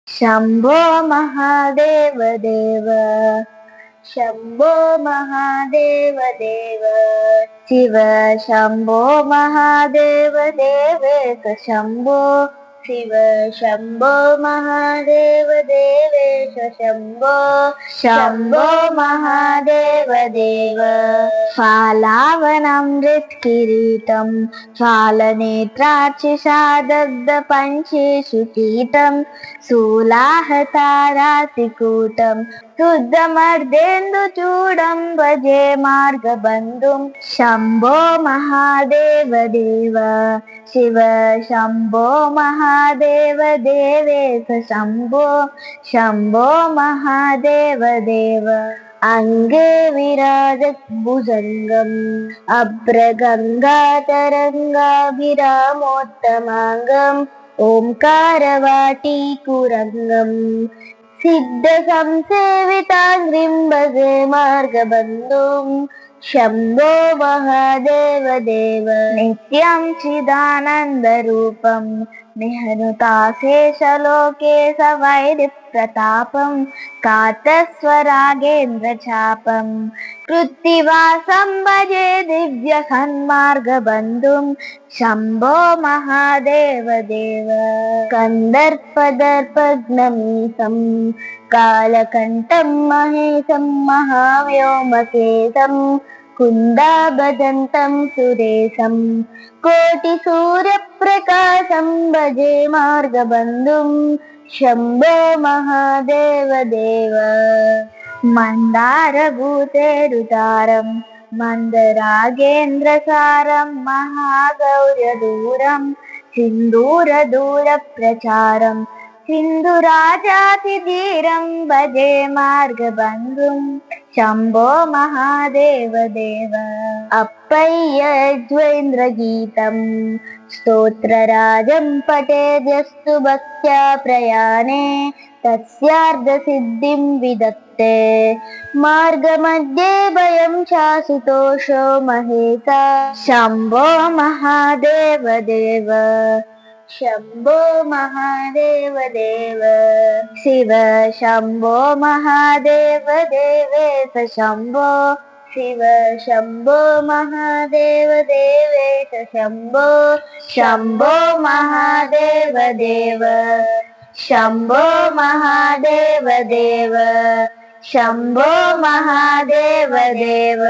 शम्भो महादेव देव, शम्भो महादेव देव, शिव शम्भो महादेव देवेश शम्भो, शिव शम्भो महादेव देवेश शम्भो, शम्भो महादेव देव। फालावनमृत्किरीटं फालनेत्रार्चिषादग्धपञ्चेषु कीटं शूलाहतारातिकूटं शुद्धमर्देन्दुचूडं भजे मार्गबन्धुं। शम्भो महादेव देव, शिव शम्भो महादेव देवेश शम्भो, शम्भो महादेव देव। अंगे विराजत् भुजङ्गम् अभ्रगङ्गातरङ्गाभिरामोत्तमाङ्गम् ओङ्कारवाटीकुरङ्गम् सिद्धसंसेविताङ्घ्रिं भजे मार्गबन्धुं। शम्भो महादेव देव, नित्यं चिदानन्दरूपं निहनुताशेषलोके सवैरिप्रतापं कातस्वरागेन्द्रचापं कृत्तिवासं भजे दिव्यसन्मार्गबन्धुं। शम्भो महादेव देव, कन्दर्पदर्पघ्नमीशं कालकण्ठं महेशं महाव्योमकेशं कुन्दाभजन्तं सुरेशं कोटिसूर्यप्रकाशं भजे मार्गबन्धुं। शम्भो महादेव देव, मन्दारभूतेरुदारं मन्दरागेन्द्रसारं महागौर्यदूरं सिन्दूरदूरप्रचारं सिन्धुराजातिधीरं भजे मार्गबन्धुं। शम्भो महादेव देव, अप्पय्यज्वेन्द्रगीतं स्तोत्रराजं पठेद्यस्तु भक्त्या प्रयाणे तस्यार्धसिद्धिं विदत्ते। मार्गमध्ये भयं चाशुतोषो महेता। शम्भो महादेव देव, शम्भो महादेव देव, शिव शम्भो महादेव देवेश शम्भो, शिव शम्भो महादेव देवेश शम्भो, शम्भो महादेव देव, शम्भो महादेव देव, शम्भो महादेव देव।